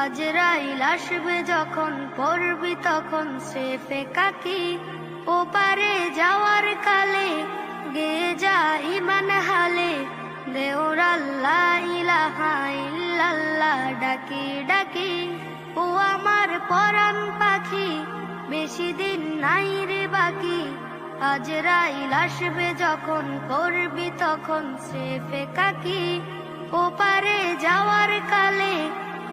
আজরাইল আসবে যখন পড়বি তখন স্রেফে কাকি। ওপারে যাওয়ার কালে গেয়ে যা ইমান হালে, দেওর আল্লাহ ইলাহা ইল্লাল্লাহ ডাকি ডাকি। ও আমার পরাণ পাখি বেশি দিন নাই রে বাকি। আজরাইল আসবে যখন করবি তখন স্রেফে কাকি। ওপারে যাওয়ার কালে